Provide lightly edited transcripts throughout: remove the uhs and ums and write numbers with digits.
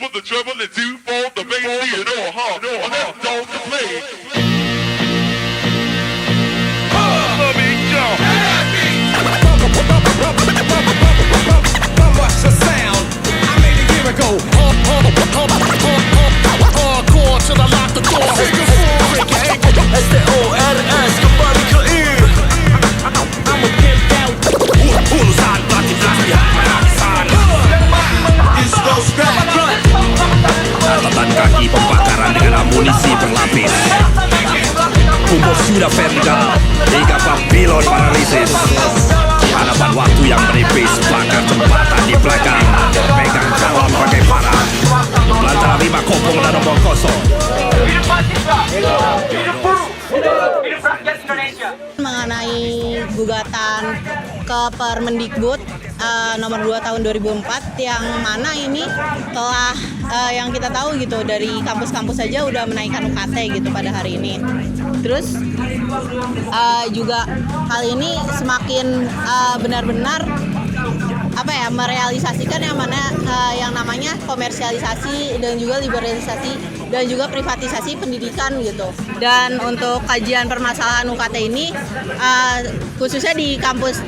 for the trouble, and 2 for the bass, you know, let's don't play. Big jump. Watch the sound. I made a year ago. Hardcore till I lock the door. STORS kembali ke I. I'm a pimp out. Pulusan batin latihan. Disco scrap run. Catatan kaki pembakaran dengan amunisi berlapis. Kumpul sudah Ferdinand hingga Babylon paralisis. Di hadapan waktu yang menipis, bakar jembatan di belakang, pegang galon pakai parang. Lantaran 5 kopong dan nomor kosong. Mengenai gugatan ke Permendikbud nomor 2 tahun 2004 yang mana ini telah yang kita tahu gitu dari kampus-kampus saja udah menaikkan UKT gitu pada hari ini. Terus juga hal ini semakin benar-benar merealisasikan yang mana yang namanya komersialisasi dan juga liberalisasi dan juga privatisasi pendidikan gitu. Dan untuk kajian permasalahan UKT ini khususnya di kampus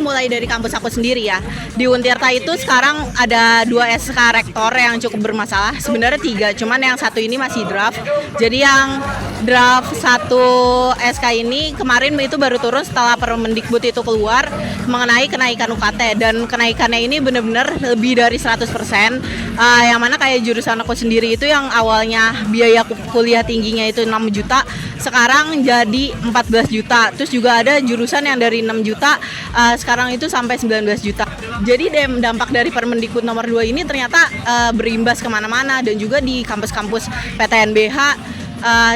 mulai dari kampus aku sendiri ya. Di Untirta itu sekarang ada 2 SK rektor yang cukup bermasalah. Sebenarnya 3, cuman yang satu ini masih draft. Jadi yang draft 1 SK ini kemarin itu baru turun setelah Permendikbud itu keluar mengenai kenaikan UKT, dan kenaikannya ini benar-benar lebih dari 100%. Yang mana kayak jurusan aku sendiri itu yang awalnya biaya kuliah tingginya itu 6 juta, sekarang jadi 14 juta. Terus juga ada jurusan yang dari 6 juta sekarang itu sampai 19 juta. Jadi dampak dari Permendikbud nomor 2 ini ternyata berimbas kemana-mana, dan juga di kampus-kampus PTNBH.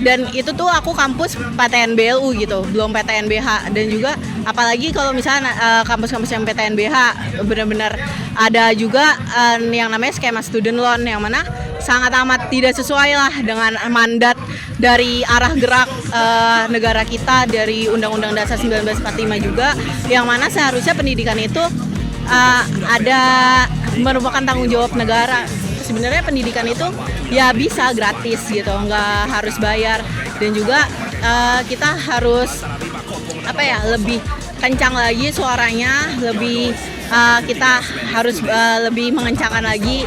Dan itu tuh aku kampus PTNBLU gitu, belum PTNBH. Dan juga apalagi kalau misalnya kampus-kampus yang PTNBH benar-benar ada juga yang namanya skema student loan, yang mana sangat amat tidak sesuai lah dengan mandat dari arah gerak negara kita dari Undang-Undang Dasar 1945 juga, yang mana seharusnya pendidikan itu ada merupakan tanggung jawab negara. Sebenarnya pendidikan itu ya bisa gratis gitu, nggak harus bayar. Dan juga kita harus lebih kencang lagi suaranya, kita harus lebih mengencangkan lagi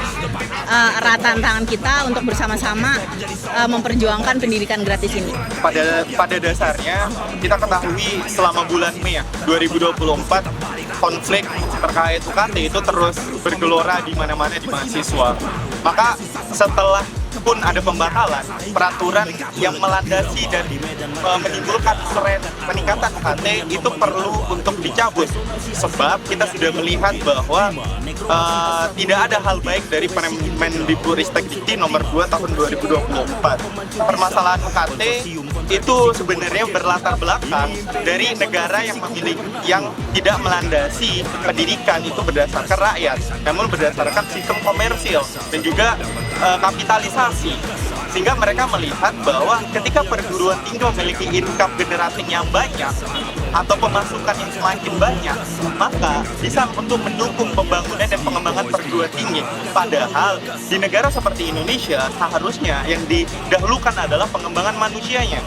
eratan tangan kita untuk bersama-sama memperjuangkan pendidikan gratis ini. Pada dasarnya kita ketahui selama bulan Mei 2024 konflik terkait UKT itu terus bergelora di mana-mana di mahasiswa. Maka setelah pun ada pembatalan peraturan yang melandasi dan menimbulkan tren peningkatan UKT itu perlu untuk dicabut, sebab kita sudah melihat bahwa tidak ada hal baik dari Permendikbudristek nomor 2 tahun 2024. Permasalahan UKT itu sebenarnya berlatar belakang dari negara yang tidak melandasi pendidikan itu berdasarkan rakyat, namun berdasarkan sistem komersil dan juga kapitalisasi, sehingga mereka melihat bahwa ketika perguruan tinggi memiliki income generasi yang banyak atau pemasukan yang semakin banyak, maka bisa untuk mendukung pembangunan dan pengembangan perguruan tinggi. Padahal di negara seperti Indonesia seharusnya yang didahulukan adalah pengembangan manusianya.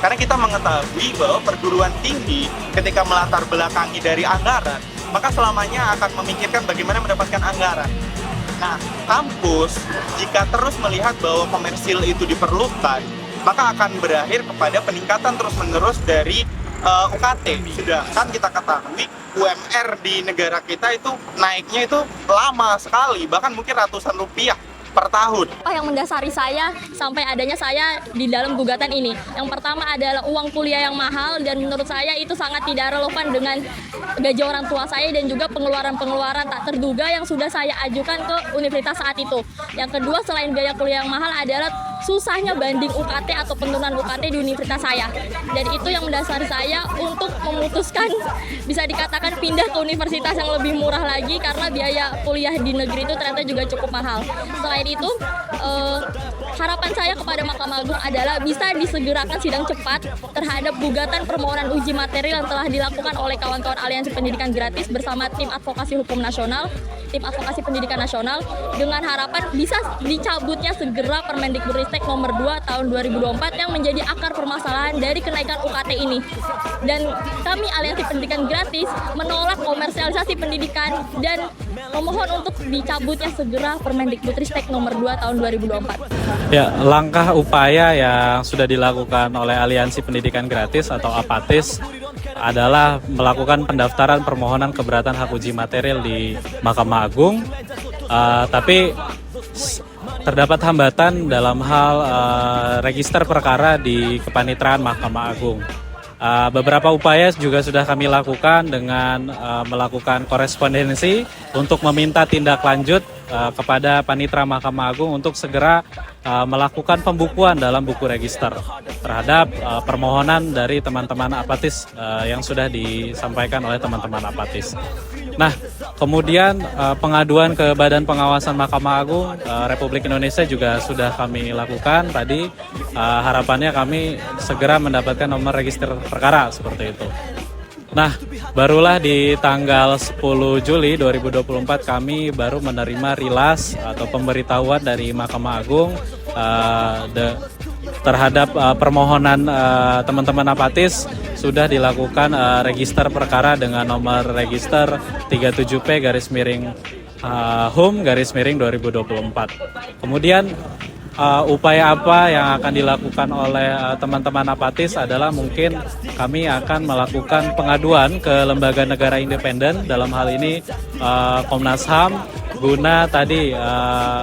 Karena kita mengetahui bahwa perguruan tinggi ketika melatar belakangi dari anggaran, maka selamanya akan memikirkan bagaimana mendapatkan anggaran. Nah, kampus jika terus melihat bahwa komersil itu diperlukan, maka akan berakhir kepada peningkatan terus-menerus dari UKT. Sedangkan kita ketahui UMR di negara kita itu naiknya itu lama sekali, bahkan mungkin ratusan rupiah per tahun. Yang mendasari saya sampai adanya saya di dalam gugatan ini, yang pertama adalah uang kuliah yang mahal, dan menurut saya itu sangat tidak relevan dengan gaji orang tua saya dan juga pengeluaran-pengeluaran tak terduga yang sudah saya ajukan ke universitas saat itu. Yang kedua, selain biaya kuliah yang mahal adalah susahnya banding UKT atau penurunan UKT di universitas saya. Dan itu yang mendasari saya untuk memutuskan bisa dikatakan pindah ke universitas yang lebih murah lagi karena biaya kuliah di negeri itu ternyata juga cukup mahal. Selain itu, harapan saya kepada Mahkamah Agung adalah bisa disegerakan sidang cepat terhadap gugatan permohonan uji materi yang telah dilakukan oleh kawan-kawan Aliansi Pendidikan Gratis bersama tim advokasi hukum nasional, tim advokasi pendidikan nasional, dengan harapan bisa dicabutnya segera Permendikbudristek nomor 2 tahun 2024 yang menjadi akar permasalahan dari kenaikan UKT ini. Dan kami Aliansi Pendidikan Gratis menolak komersialisasi pendidikan dan memohon untuk dicabutnya segera Permendikbudristek nomor 2 tahun 2024. Ya, langkah upaya yang sudah dilakukan oleh Aliansi Pendidikan Gratis atau APATIS adalah melakukan pendaftaran permohonan keberatan hak uji material di Mahkamah Agung, tapi terdapat hambatan dalam hal register perkara di Kepanitraan Mahkamah Agung. Beberapa upaya juga sudah kami lakukan dengan melakukan korespondensi untuk meminta tindak lanjut kepada Panitra Mahkamah Agung untuk segera melakukan pembukuan dalam buku register terhadap permohonan dari teman-teman APATIS yang sudah disampaikan oleh teman-teman APATIS. Nah, kemudian pengaduan ke Badan Pengawasan Mahkamah Agung Republik Indonesia juga sudah kami lakukan tadi. Harapannya kami segera mendapatkan nomor register perkara seperti itu. Nah, barulah di tanggal 10 Juli 2024 kami baru menerima rilas atau pemberitahuan dari Mahkamah Agung terhadap permohonan teman-teman APATIS sudah dilakukan register perkara dengan nomor register 37P/HUM/2024. Kemudian upaya apa yang akan dilakukan oleh teman-teman APATIS adalah mungkin kami akan melakukan pengaduan ke lembaga negara independen, dalam hal ini Komnas HAM, guna tadi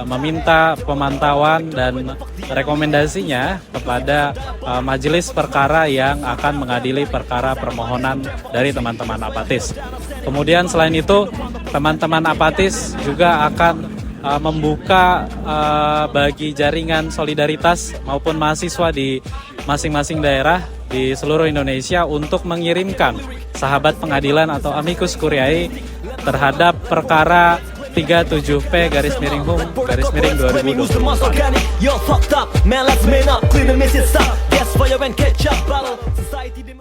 meminta pemantauan dan rekomendasinya kepada majelis perkara yang akan mengadili perkara permohonan dari teman-teman APATIS. Kemudian selain itu, teman-teman APATIS juga akan membuka bagi jaringan solidaritas maupun mahasiswa di masing-masing daerah di seluruh Indonesia untuk mengirimkan sahabat pengadilan atau amicus curiae terhadap perkara 37P/HUM/2024.